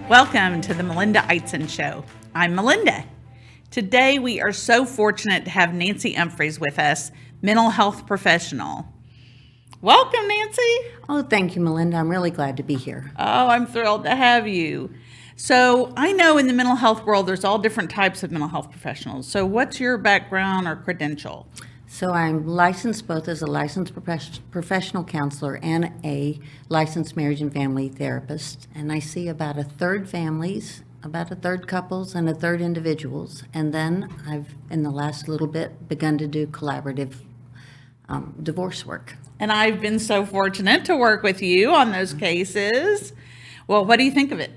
Welcome to the Melinda Eitzen Show. I'm Melinda. Today we are so fortunate to have Nancy Umphres with us, mental health professional. Welcome, Nancy. Oh, thank you, Melinda. I'm really glad to be here. Oh, I'm thrilled to have you. So I know in the mental health world, there's all different types of mental health professionals. So what's your background or credential? So I'm licensed both as a licensed professional counselor and a licensed marriage and family therapist. And I see about a third families, about a third couples, and a third individuals. And then I've, in the last little bit, begun to do collaborative divorce work. And I've been so fortunate to work with you on those cases. Well, what do you think of it?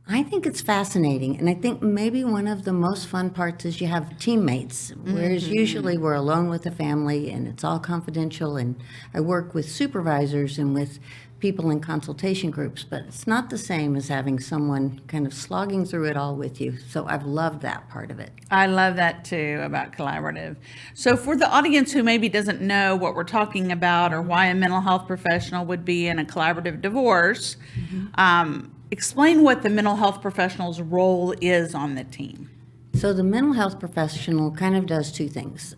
I think it's fascinating, and I think maybe one of the most fun parts is you have teammates, whereas usually we're alone with the family and it's all confidential, and I work with supervisors and with people in consultation groups, but it's not the same as having someone kind of slogging through it all with you, so I've loved that part of it. I love that too, about collaborative. So for the audience who maybe doesn't know what we're talking about or why a mental health professional would be in a collaborative divorce, explain what the mental health professional's role is on the team. So the mental health professional kind of does two things.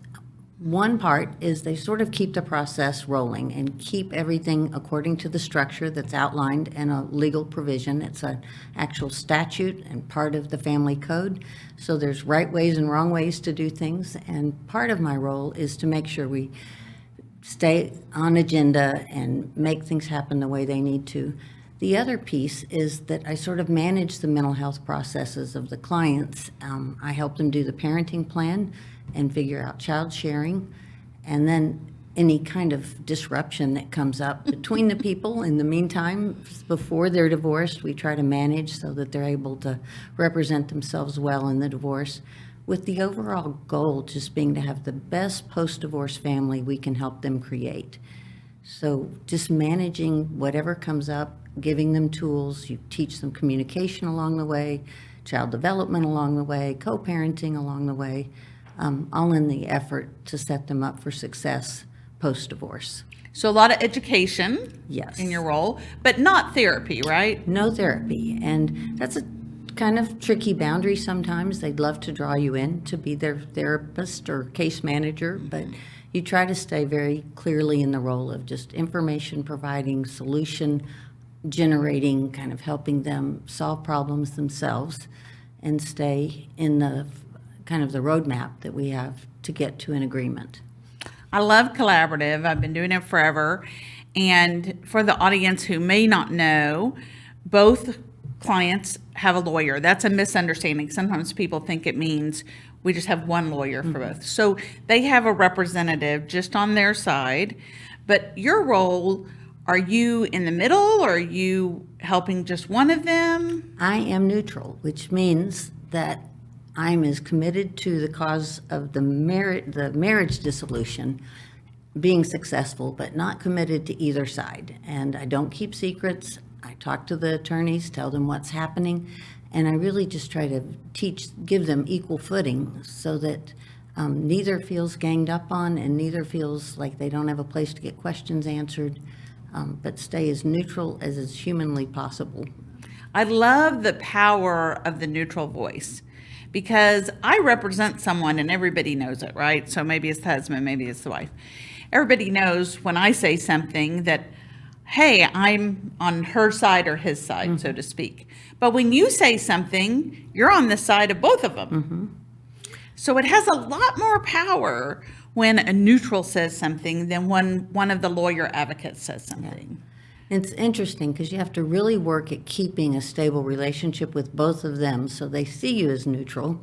One part is they sort of keep the process rolling and keep everything according to the structure that's outlined in a legal provision. It's an actual statute and part of the family code. So there's right ways and wrong ways to do things. And part of my role is to make sure we stay on agenda and make things happen the way they need to. The other piece is that I sort of manage the mental health processes of the clients. I help them do the parenting plan and figure out child sharing, and then any kind of disruption that comes up between the people in the meantime, before they're divorced, we try to manage so that they're able to represent themselves well in the divorce, with the overall goal just being to have the best post-divorce family we can help them create. So just managing whatever comes up, giving them tools, you teach them communication along the way, child development along the way, co-parenting along the way, all in the effort to set them up for success post-divorce. So a lot of education Yes. in your role, but not therapy, right? No therapy, and that's a kind of tricky boundary sometimes. They'd love to draw you in to be their therapist or case manager, but you try to stay very clearly in the role of just information providing, solution generating, kind of helping them solve problems themselves and stay in the kind of the roadmap that we have to get to an agreement. I love collaborative. I've been doing it forever. And for the audience who may not know, both clients have a lawyer. That's a misunderstanding. Sometimes people think it means we just have one lawyer for both. So they have a representative just on their side. But your role, are you in the middle, or are you helping just one of them? I am neutral, which means that I'm as committed to the cause of the marriage dissolution being successful, but not committed to either side. And I don't keep secrets. I talk to the attorneys, tell them what's happening, and I really just try to give them equal footing so that neither feels ganged up on and neither feels like they don't have a place to get questions answered, but stay as neutral as is humanly possible. I love the power of the neutral voice, because I represent someone and everybody knows it, right? So maybe it's the husband, maybe it's the wife. Everybody knows when I say something that, hey, I'm on her side or his side, so to speak. But when you say something, you're on the side of both of them. So it has a lot more power when a neutral says something than when one of the lawyer advocates says something. It's interesting because you have to really work at keeping a stable relationship with both of them so they see you as neutral.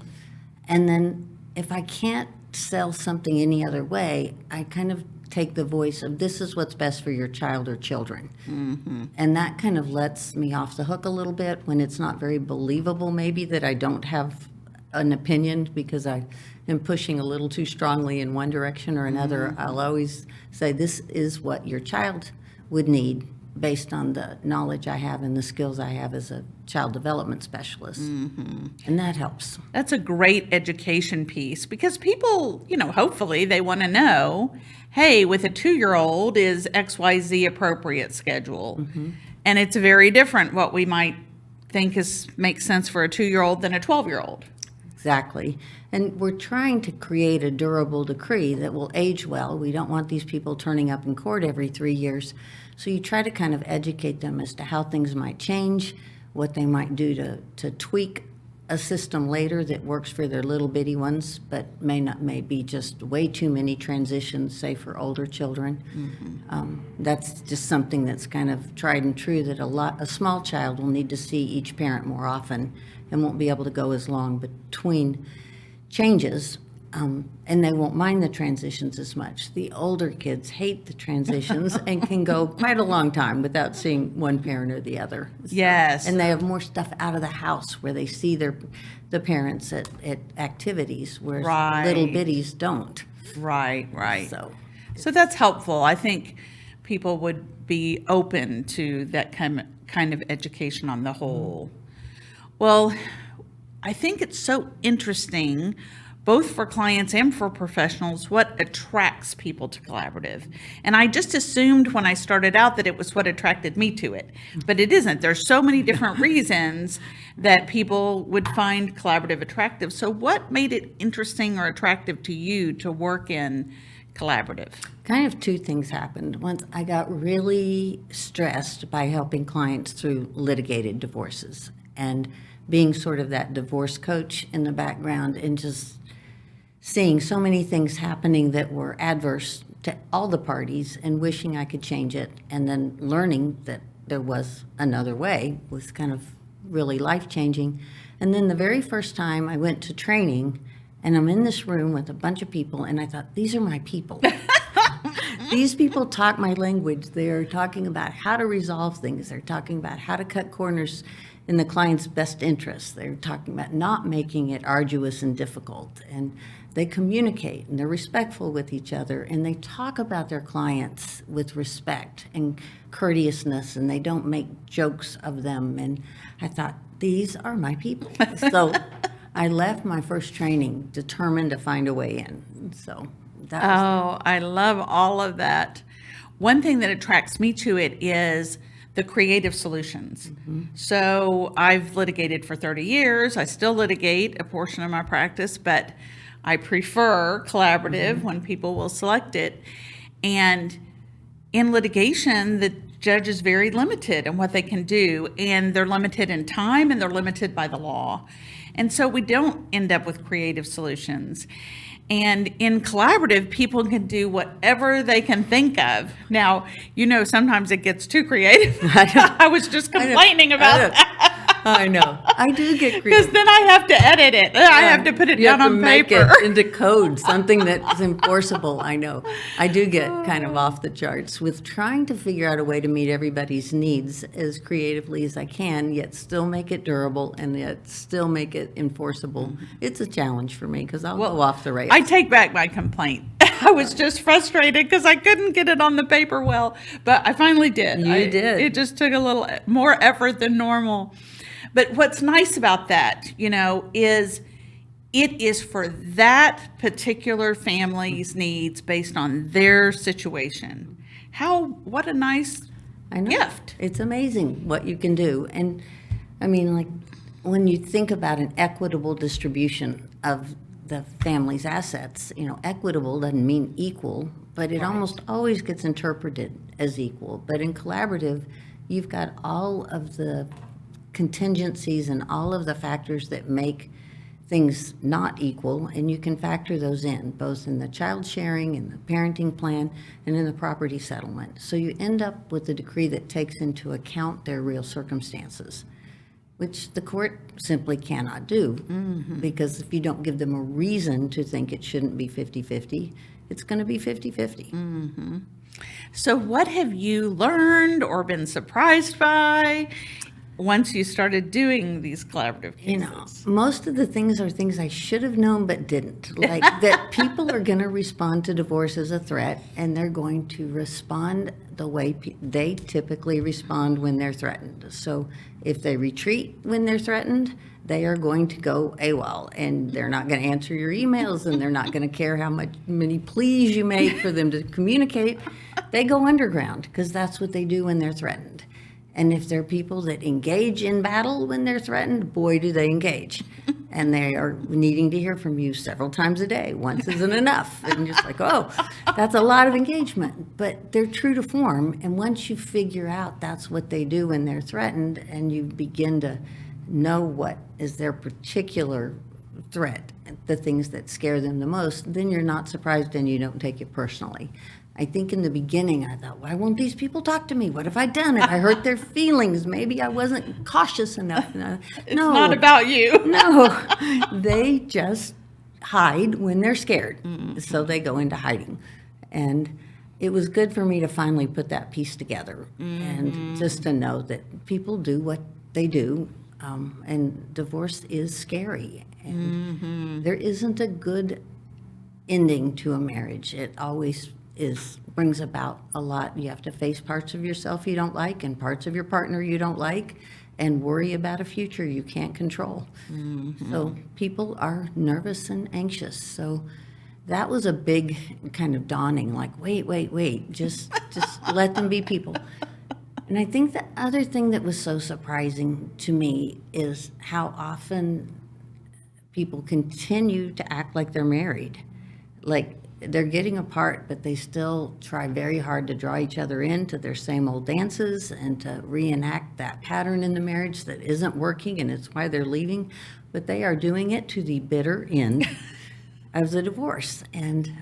And then if I can't sell something any other way, I kind of take the voice of this is what's best for your child or children. And that kind of lets me off the hook a little bit when it's not very believable maybe that I don't have an opinion because I am pushing a little too strongly in one direction or another. I'll always say this is what your child would need based on the knowledge I have and the skills I have as a child development specialist. And that helps. That's a great education piece, because people, hopefully they want to know, hey, with a 2-year-old, is XYZ appropriate schedule? And it's very different what we might think makes sense for a 2-year-old than a 12-year-old. Exactly. And we're trying to create a durable decree that will age well. We don't want these people turning up in court every 3 years. So you try to kind of educate them as to how things might change, what they might do to tweak a system later that works for their little bitty ones, but may be just way too many transitions, say for older children. That's just something that's kind of tried and true, that a small child will need to see each parent more often and won't be able to go as long between changes, and they won't mind the transitions as much. The older kids hate the transitions and can go quite a long time without seeing one parent or the other. Yes. And they have more stuff out of the house where they see the parents at activities, whereas little bitties don't. Right. So that's helpful. I think people would be open to that kind of education on the whole. Well, I think it's so interesting, both for clients and for professionals, what attracts people to collaborative. And I just assumed when I started out that it was what attracted me to it, but it isn't. There's so many different reasons that people would find collaborative attractive. So what made it interesting or attractive to you to work in collaborative? kind of two things happened. Once I got really stressed by helping clients through litigated divorces and being sort of that divorce coach in the background and just seeing so many things happening that were adverse to all the parties and wishing I could change it, and then learning that there was another way was kind of really life-changing. And then the very first time I went to training, and I'm in this room with a bunch of people, and I thought, these are my people. These people talk my language. They're talking about how to resolve things. They're talking about how to cut corners in the client's best interest. They're talking about not making it arduous and difficult. And they communicate, and they're respectful with each other, and they talk about their clients with respect and courteousness, and they don't make jokes of them. And I thought, these are my people. So I left my first training determined to find a way in. So that was I love all of that. One thing that attracts me to it is the creative solutions. So I've litigated for 30 years. I still litigate a portion of my practice, but I prefer collaborative when people will select it. And in litigation, the judge is very limited in what they can do, and they're limited in time, and they're limited by the law. And so we don't end up with creative solutions. And in collaborative, people can do whatever they can think of. Now, sometimes it gets too creative. I was just complaining about that. I know. I do get Because creative. then I have to edit it. I have to put it You down have to on make paper. it into code, something that's enforceable. I know. I do get kind of off the charts with trying to figure out a way to meet everybody's needs as creatively as I can, yet still make it durable and yet still make it enforceable. It's a challenge for me because I'll go off the rails. I take back my complaint. I was just frustrated because I couldn't get it on the paper well, but I finally did. You did. It just took a little more effort than normal. But what's nice about that, is it is for that particular family's needs based on their situation. What a nice I know. gift. It's amazing what you can do. And I mean, like, when you think about an equitable distribution of the family's assets, equitable doesn't mean equal, but it almost always gets interpreted as equal. But in collaborative, you've got all of the contingencies and all of the factors that make things not equal, and you can factor those in, both in the child sharing, in the parenting plan, and in the property settlement. So you end up with a decree that takes into account their real circumstances, which the court simply cannot do, because if you don't give them a reason to think it shouldn't be 50-50, it's going to be 50-50. So what have you learned or been surprised by once you started doing these collaborative cases? Most of the things are things I should have known but didn't. Like that people are going to respond to divorce as a threat, and they're going to respond the way they typically respond when they're threatened. So if they retreat when they're threatened, they are going to go AWOL, and they're not going to answer your emails, and they're not going to care how many pleas you make for them to communicate. They go underground because that's what they do when they're threatened. And if there are people that engage in battle when they're threatened, boy, do they engage. And they are needing to hear from you several times a day. Once isn't enough. And just like, oh, that's a lot of engagement. But they're true to form. And once you figure out that's what they do when they're threatened, and you begin to know what is their particular threat, the things that scare them the most, then you're not surprised and you don't take it personally. I think in the beginning, I thought, why won't these people talk to me? What have I done? Have I hurt their feelings? Maybe I wasn't cautious enough. It's not about you. No, they just hide when they're scared. So they go into hiding. And it was good for me to finally put that piece together and just to know that people do what they do. And divorce is scary. And there isn't a good ending to a marriage. It always brings about a lot. You have to face parts of yourself you don't like and parts of your partner you don't like, and worry about a future you can't control. So people are nervous and anxious. So that was a big kind of dawning, like, wait, just let them be people. And I think the other thing that was so surprising to me is how often people continue to act like they're married. Like, they're getting apart, but they still try very hard to draw each other into their same old dances and to reenact that pattern in the marriage that isn't working, and it's why they're leaving. But they are doing it to the bitter end of the divorce. And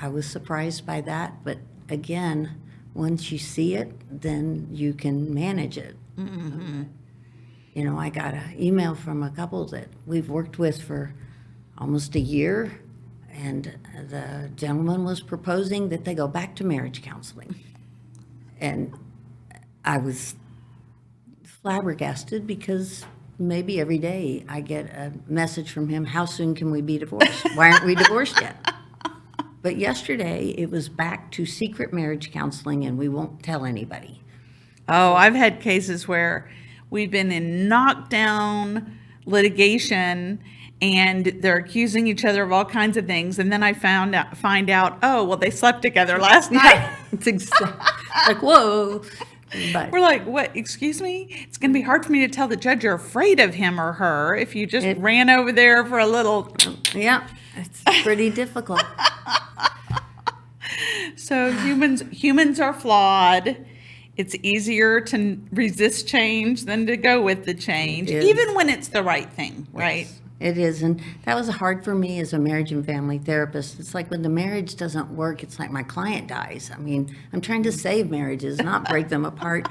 I was surprised by that. But again, once you see it, then you can manage it. You know, I got an email from a couple that we've worked with for almost a year. And the gentleman was proposing that they go back to marriage counseling. And I was flabbergasted because maybe every day I get a message from him, how soon can we be divorced? Why aren't we divorced yet? But yesterday it was back to secret marriage counseling, and we won't tell anybody. Oh, I've had cases where we've been in knockdown litigation and they're accusing each other of all kinds of things, and then I find out, oh, well, they slept together last night. It's like, whoa. But we're like, what? Excuse me? It's going to be hard for me to tell the judge you're afraid of him or her if you just ran over there for a little. Yeah, it's pretty difficult. So humans are flawed. It's easier to resist change than to go with the change, even when it's the right thing, right? Yes. It is, and that was hard for me as a marriage and family therapist. It's like when the marriage doesn't work, it's like my client dies. I mean, I'm trying to save marriages, not break them apart.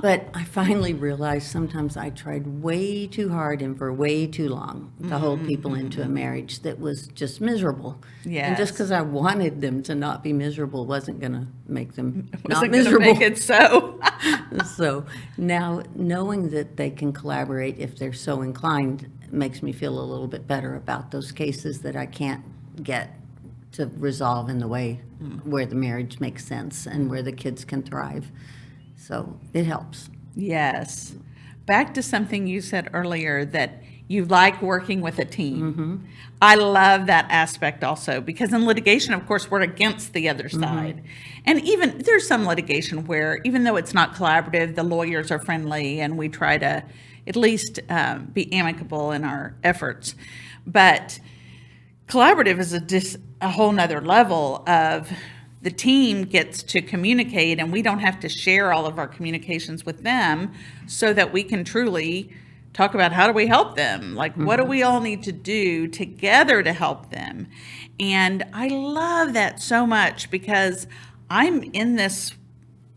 But I finally realized sometimes I tried way too hard and for way too long to hold people into a marriage that was just miserable. Yes. And just because I wanted them to not be miserable wasn't going to make them not Wasn't miserable. gonna make it so. So now knowing that they can collaborate if they're so inclined makes me feel a little bit better about those cases that I can't get to resolve in the way where the marriage makes sense and where the kids can thrive. So it helps. Yes. Back to something you said earlier, that you like working with a team. I love that aspect also, because in litigation, of course, we're against the other side. And even there's some litigation where, even though it's not collaborative, the lawyers are friendly and we try to at least be amicable in our efforts. But collaborative is a whole nother level of the team gets to communicate, and we don't have to share all of our communications with them, so that we can truly talk about how do we help them? Like, what do we all need to do together to help them? And I love that so much, because I'm in this,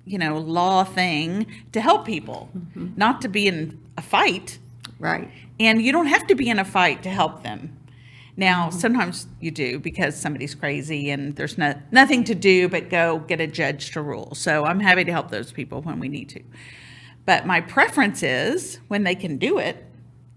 law thing to help people, not to be in a fight. Right. And you don't have to be in a fight to help them. Now, sometimes you do, because somebody's crazy and there's nothing to do but go get a judge to rule. So I'm happy to help those people when we need to. But my preference is when they can do it,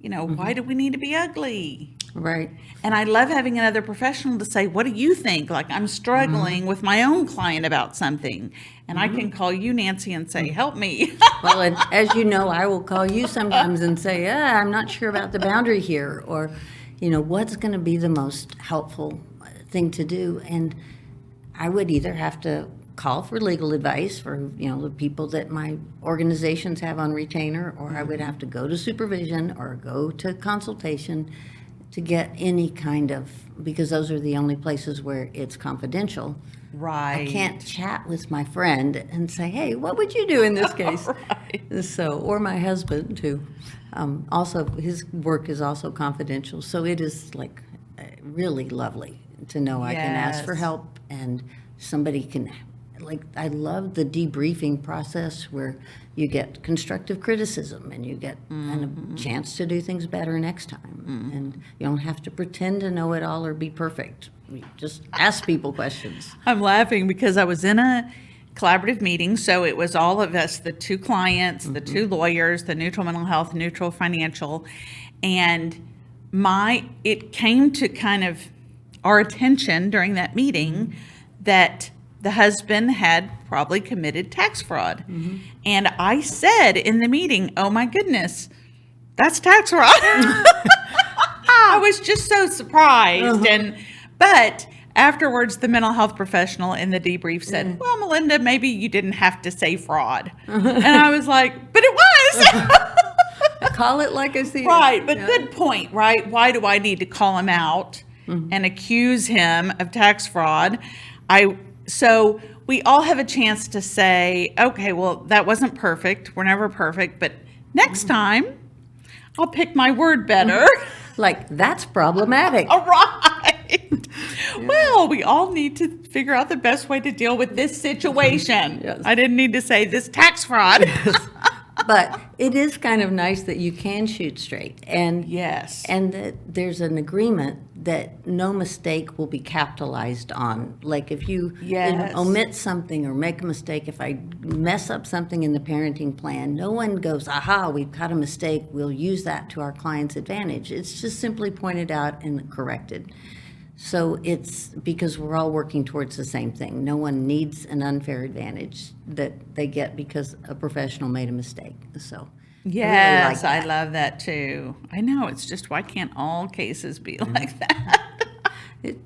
why do we need to be ugly? Right. And I love having another professional to say, what do you think? Like, I'm struggling with my own client about something. And I can call you, Nancy, and say, help me. Well, and as you know, I will call you sometimes and say, I'm not sure about the boundary here, or what's going to be the most helpful thing to do. And I would either have to call for legal advice for, the people that my organizations have on retainer, or I would have to go to supervision or go to consultation to get any kind of, because those are the only places where it's confidential. Right. I can't chat with my friend and say, hey, what would you do in this case? Right. So, or my husband too. Also, his work is also confidential. So it is like really lovely to know I can ask for Yes. help and somebody can, like, I love the debriefing process where you get constructive criticism and you get a chance to do things better next time. And you don't have to pretend to know it all or be perfect. You just ask people questions. I'm laughing because I was in a collaborative meeting, so it was all of us, the 2 clients, the 2 lawyers, the neutral mental health, neutral financial, and it came to kind of our attention during that meeting that the husband had probably committed tax fraud. And I said in the meeting, oh my goodness, that's tax fraud. I was just so surprised. But afterwards, the mental health professional in the debrief said, well, Melinda, maybe you didn't have to say fraud. And I was like, but it was. Call it like I see it. Right, but good point, right? Why do I need to call him out and accuse him of tax fraud? So we all have a chance to say, okay, well, that wasn't perfect. We're never perfect, but next time I'll pick my word better. Like, that's problematic. All right. Well, we all need to figure out the best way to deal with this situation. Yes. I didn't need to say this tax fraud. But it is kind of nice that you can shoot straight, and Yes. and that there's an agreement that no mistake will be capitalized on. Like if you Yes. omit something or make a mistake, if I mess up something in the parenting plan, no one goes, aha, we've got a mistake, we'll use that to our client's advantage. It's just simply pointed out and corrected. So it's because we're all working towards the same thing. No one needs an unfair advantage that they get because a professional made a mistake. So Yes, I I really like that. love that too. I know, it's just why can't all cases be like that? It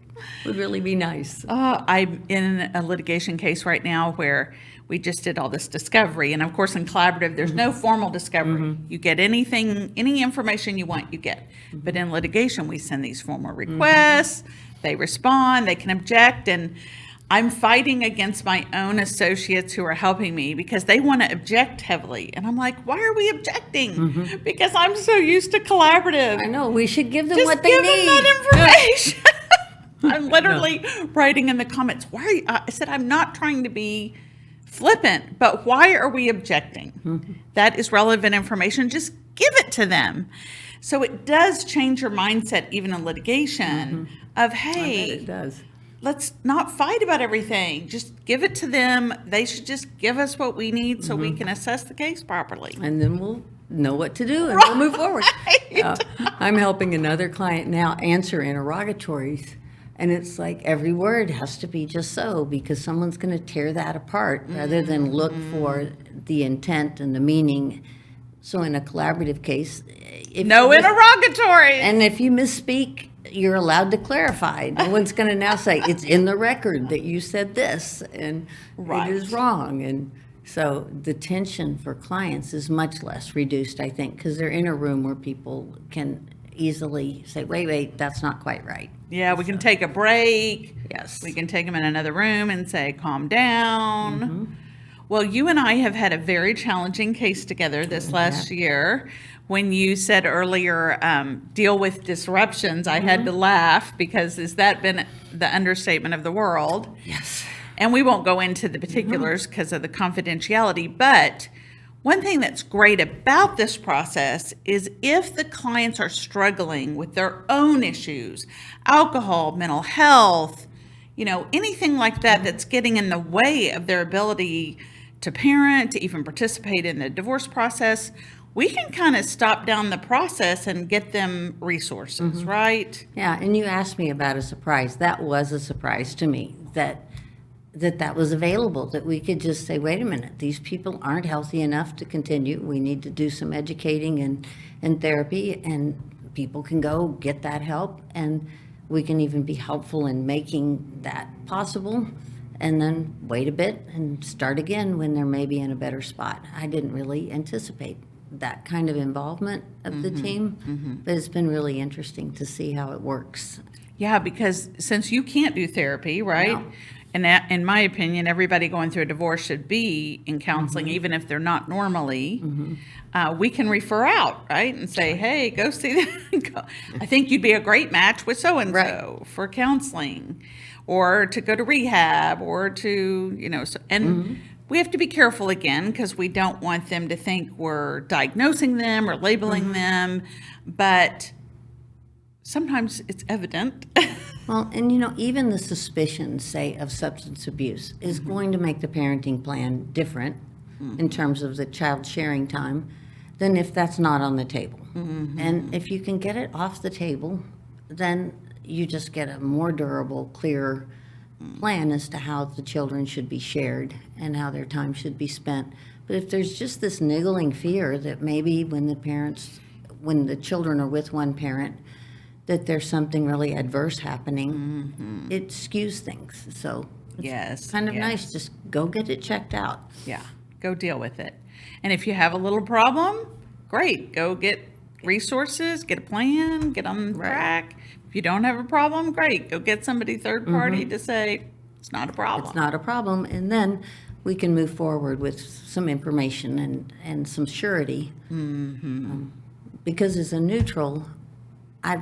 would really be nice. I'm in a litigation case right now where we just did all this discovery. And of course, in collaborative, there's no formal discovery. You get anything, any information you want, you get. But in litigation, we send these formal requests, they respond, they can object. And I'm fighting against my own associates who are helping me because they want to object heavily. And I'm like, why are we objecting? Because I'm so used to collaborative. I know, we should give them Just what they give need. them that information. I'm literally writing in the comments, why are you, I said, I'm not trying to be flippant, but why are we objecting? That is relevant information. Just give it to them. So it does change your mindset, even in litigation, of, I bet hey, it does. let's not fight about everything. Just give it to them. They should just give us what we need so we can assess the case properly. And then we'll know what to do and we'll move forward. I'm helping another client now answer interrogatories. And it's like every word has to be just so, because someone's going to tear that apart rather than look for the intent and the meaning. So in a collaborative case, if No you mis- interrogatory. and if you misspeak, you're allowed to clarify. No one's going to now say, it's in the record that you said this, and Right. it is wrong. And so the tension for clients is much less reduced, I think, because they're in a room where people can easily say, wait, that's not quite right. Yeah, we can take a break. Yes. We can take them in another room and say, calm down. Well, you and I have had a very challenging case together this last year. When you said earlier, deal with disruptions, I had to laugh because has that been the understatement of the world? Yes. And we won't go into the particulars because of the confidentiality, but one thing that's great about this process is if the clients are struggling with their own issues, alcohol, mental health, anything like that that's getting in the way of their ability to parent, to even participate in the divorce process, we can kind of stop down the process and get them resources, right? Yeah, and you asked me about a surprise. That was a surprise to me, that was available, that we could just say, wait a minute, these people aren't healthy enough to continue. We need to do some educating and therapy, and people can go get that help, and we can even be helpful in making that possible. and then wait a bit and start again when they're maybe in a better spot. I didn't really anticipate that kind of involvement of the team, but it's been really interesting to see how it works. Yeah, because since you can't do therapy, right? No. And that, in my opinion, everybody going through a divorce should be in counseling, even if they're not normally. We can refer out, right? And say, hey, go see that. I think you'd be a great match with so-and-so for counseling, or to go to rehab, or to, and we have to be careful again, because we don't want them to think we're diagnosing them or labeling them, but sometimes it's evident. Well, and even the suspicion, say, of substance abuse is going to make the parenting plan different in terms of the child sharing time than if that's not on the table. And if you can get it off the table, then you just get a more durable, clearer plan as to how the children should be shared and how their time should be spent. But if there's just this niggling fear that maybe when the children are with one parent, that there's something really adverse happening, it skews things. So it's kind of nice, just go get it checked out. Yeah, go deal with it. And if you have a little problem, great, go get resources, get a plan, get on track. If you don't have a problem, great, go get somebody third party to say, it's not a problem. It's not a problem. And then we can move forward with some information and some surety. Because as a neutral, I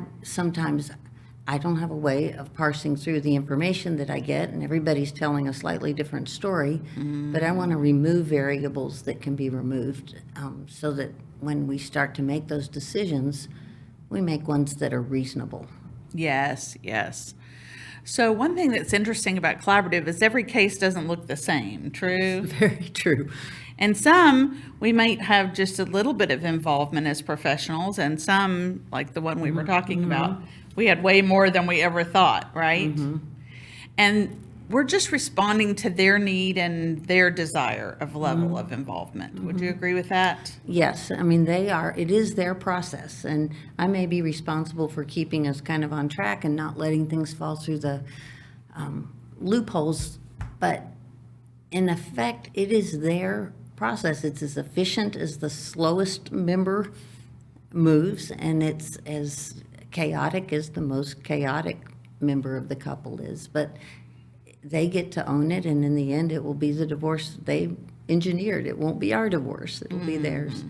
don't have a way of parsing through the information that I get, and everybody's telling a slightly different story, but I want to remove variables that can be removed, so that when we start to make those decisions, we make ones that are reasonable. Yes. So one thing that's interesting about collaborative is every case doesn't look the same, true? Very true. And some, we might have just a little bit of involvement as professionals, and some, like the one we were talking about, we had way more than we ever thought, right? And we're just responding to their need and their desire of level of involvement. Would you agree with that? Yes, I mean, it is their process, and I may be responsible for keeping us kind of on track and not letting things fall through the loopholes, but in effect, it is their process. It's as efficient as the slowest member moves, and it's as chaotic as the most chaotic member of the couple is. But they get to own it, and in the end, it will be the divorce they engineered. It won't be our divorce. It'll be theirs.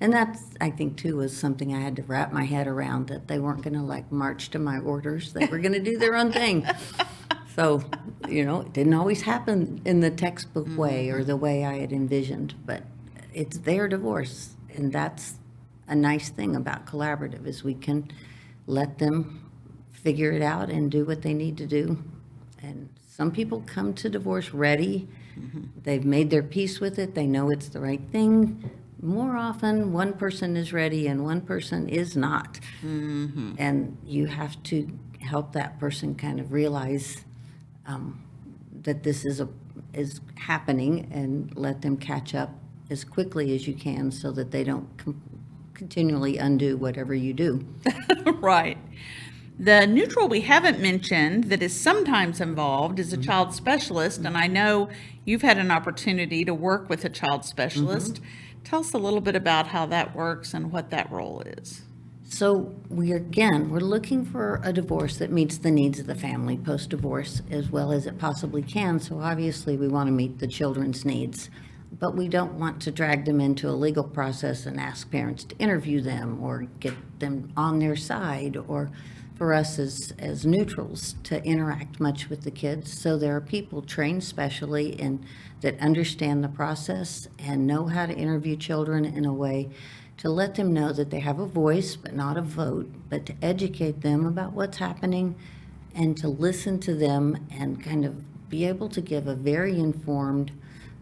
And that's, I think, too, was something I had to wrap my head around, that they weren't going to, march to my orders. They were going to do their own thing. So, it didn't always happen in the textbook way or the way I had envisioned, but it's their divorce. And that's a nice thing about collaborative, is we can let them figure it out and do what they need to do. And some people come to divorce ready. They've made their peace with it. They know it's the right thing. More often, one person is ready and one person is not. And you have to help that person kind of realize that this is happening, and let them catch up as quickly as you can, so that they don't continually undo whatever you do. Right. The neutral we haven't mentioned that is sometimes involved is a child specialist, and I know you've had an opportunity to work with a child specialist. Tell us a little bit about how that works and what that role is. So we're looking for a divorce that meets the needs of the family post-divorce as well as it possibly can. So obviously we want to meet the children's needs, but we don't want to drag them into a legal process and ask parents to interview them or get them on their side, or for us as neutrals to interact much with the kids. So there are people trained specially that understand the process and know how to interview children in a way to let them know that they have a voice but not a vote, but to educate them about what's happening and to listen to them and kind of be able to give a very informed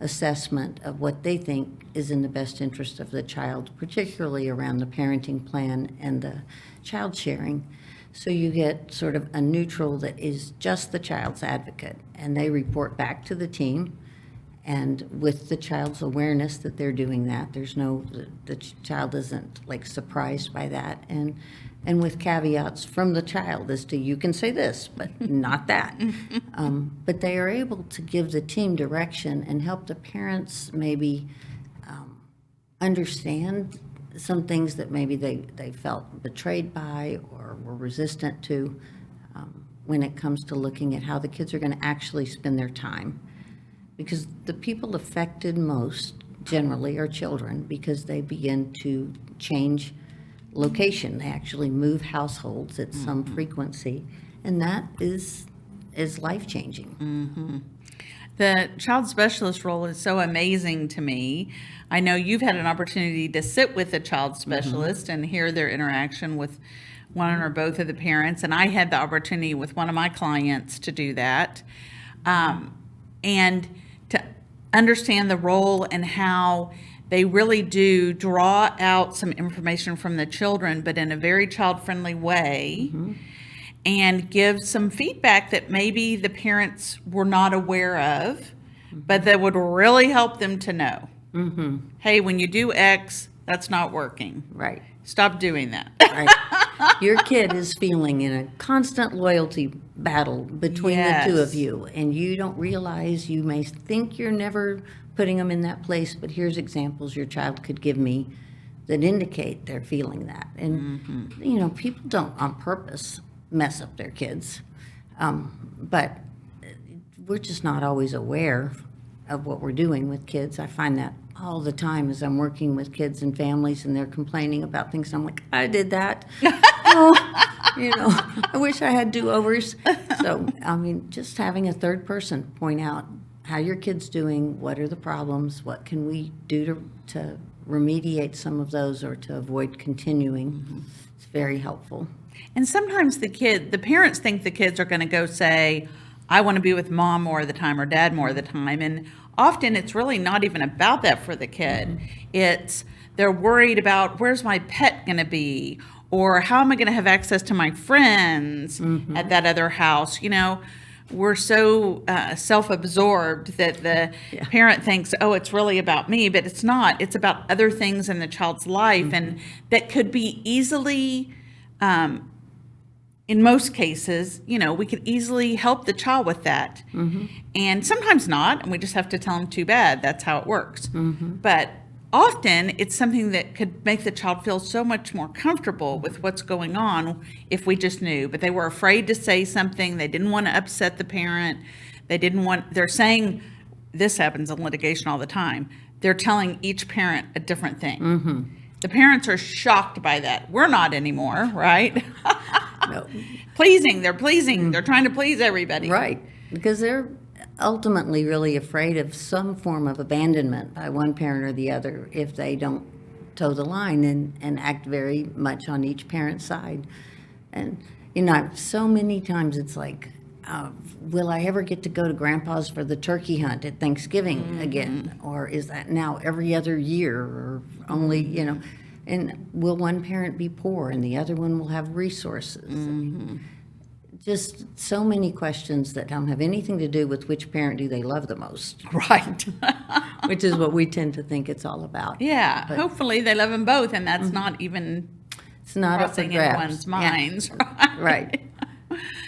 assessment of what they think is in the best interest of the child, particularly around the parenting plan and the child sharing. So you get sort of a neutral that is just the child's advocate, and they report back to the team. And with the child's awareness that they're doing that, the child isn't surprised by that. And and with caveats from the child as to you can say this, but not that. But they are able to give the team direction and help the parents maybe understand some things that maybe they felt betrayed by or were resistant to when it comes to looking at how the kids are going to actually spend their time. Because the people affected most generally are children, because they begin to change location. They actually move households at some frequency, and that is life-changing. The child specialist role is so amazing to me. I know you've had an opportunity to sit with a child specialist and hear their interaction with one or both of the parents, and I had the opportunity with one of my clients to do that, and to understand the role and how they really do draw out some information from the children, but in a very child-friendly way, and give some feedback that maybe the parents were not aware of, but that would really help them to know. Hey, when you do X, that's not working. Right. Stop doing that. Right. Your kid is feeling in a constant loyalty battle between the two of you, and you don't realize, you may think you're never putting them in that place, but here's examples your child could give me that indicate they're feeling that. And, people don't on purpose mess up their kids, but we're just not always aware of what we're doing with kids. I find that all the time as I'm working with kids and families and they're complaining about things. I'm like, I did that. I wish I had do-overs. So, just having a third person point out how your kid's doing, what are the problems, what can we do to remediate some of those or to avoid continuing, it's very helpful. And sometimes the parents think the kids are going to go say, I want to be with mom more of the time or dad more of the time. And often it's really not even about that for the kid. It's they're worried about, where's my pet going to be? Or how am I going to have access to my friends at that other house? We're so self-absorbed that the parent thinks, oh, it's really about me, but it's not. It's about other things in the child's life, and that could be easily, in most cases, we could easily help the child with that. And sometimes not, and we just have to tell them too bad. That's how it works. But often it's something that could make the child feel so much more comfortable with what's going on if we just knew. But they were afraid to say something. They didn't want to upset the parent. They're saying, this happens in litigation all the time. They're telling each parent a different thing. The parents are shocked by that. We're not anymore, right? No. They're pleasing. They're trying to please everybody. Right, because they're ultimately really afraid of some form of abandonment by one parent or the other if they don't toe the line and act very much on each parent's side. And, so many times it's like, will I ever get to go to Grandpa's for the turkey hunt at Thanksgiving again? Or is that now every other year or only, and will one parent be poor and the other one will have resources? Just so many questions that don't have anything to do with which parent do they love the most. Right. Which is what we tend to think it's all about. Yeah. But hopefully they love them both, and that's not even it's not crossing anyone's minds. Yeah. Right.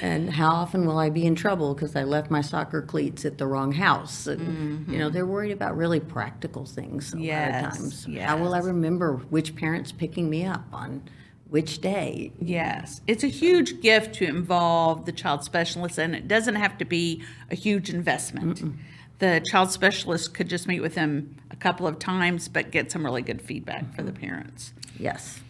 And how often will I be in trouble because I left my soccer cleats at the wrong house? And, they're worried about really practical things a lot of times. How will I remember which parent's picking me up on which day? Yes. It's a huge gift to involve the child specialist, and it doesn't have to be a huge investment. The child specialist could just meet with them a couple of times, but get some really good feedback for the parents. Yes.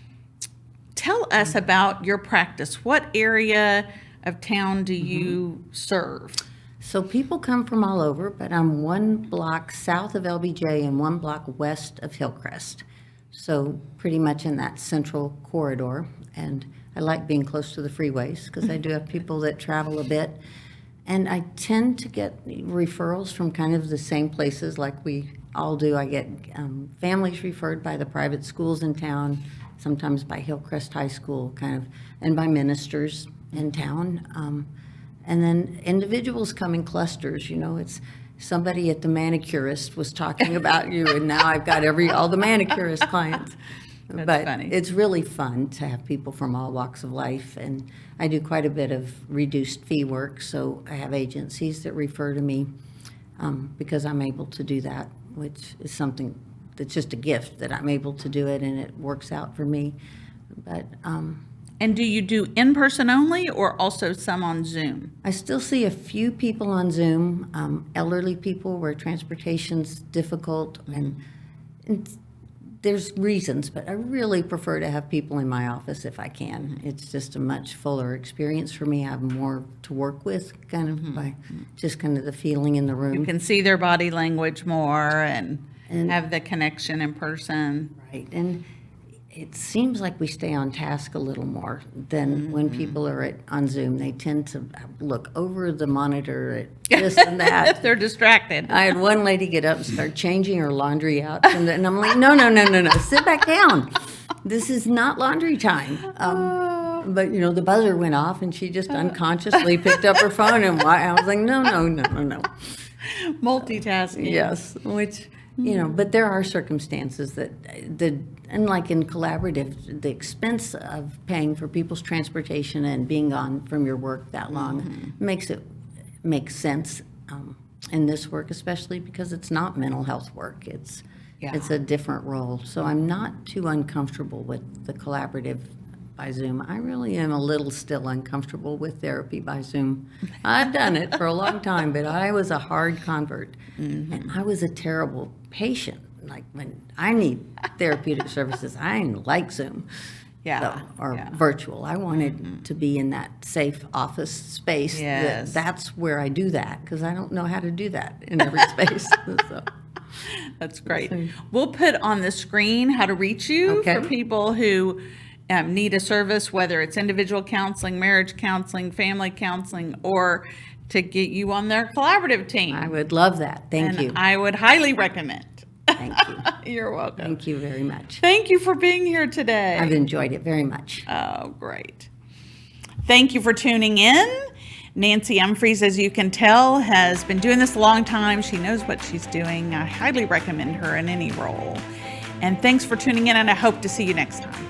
Tell us about your practice. What area of town do you serve? So people come from all over, but I'm one block south of LBJ and one block west of Hillcrest. So pretty much in that central corridor. And I like being close to the freeways because I do have people that travel a bit. And I tend to get referrals from kind of the same places like we all do. I get families referred by the private schools in town, sometimes by Hillcrest High School, and by ministers in town. And then individuals come in clusters. It's somebody at the manicurist was talking about you, and now I've got all the manicurist clients. That's but funny. it's really fun to have people from all walks of life, and I do quite a bit of reduced fee work, so I have agencies that refer to me because I'm able to do that, which is something that's just a gift that I'm able to do it, and it works out for me. But And do you do in-person only or also some on Zoom? I still see a few people on Zoom, elderly people where transportation's difficult, and there's reasons, but I really prefer to have people in my office if I can. It's just a much fuller experience for me. I have more to work with, kind of by just kind of the feeling in the room. You can see their body language more and have the connection in person. Right, and it seems like we stay on task a little more than when people are on Zoom. They tend to look over the monitor at this and that. They're distracted. I had one lady get up and start changing her laundry out, and I'm like, no, sit back down. This is not laundry time. But, the buzzer went off, and she just unconsciously picked up her phone, and I was like, no. Multitasking. Yes, which, but there are circumstances that unlike in collaborative, the expense of paying for people's transportation and being gone from your work that long makes sense in this work, especially because it's not mental health work. It's a different role. So I'm not too uncomfortable with the collaborative by Zoom. I really am a little still uncomfortable with therapy by Zoom. I've done it for a long time, but I was a hard convert, and I was a terrible patient. Like when I need therapeutic services, I didn't like Zoom or virtual. I wanted to be in that safe office space. Yes. That's where I do that, because I don't know how to do that in every space. So. That's great. We'll put on the screen how to reach you for people who need a service, whether it's individual counseling, marriage counseling, family counseling, or to get you on their collaborative team. I would love that. Thank you. I would highly recommend. Thank you. You're welcome. Thank you very much. Thank you for being here today. I've enjoyed it very much. Oh, great. Thank you for tuning in. Nancy Umphres, as you can tell, has been doing this a long time. She knows what she's doing. I highly recommend her in any role. And thanks for tuning in, and I hope to see you next time.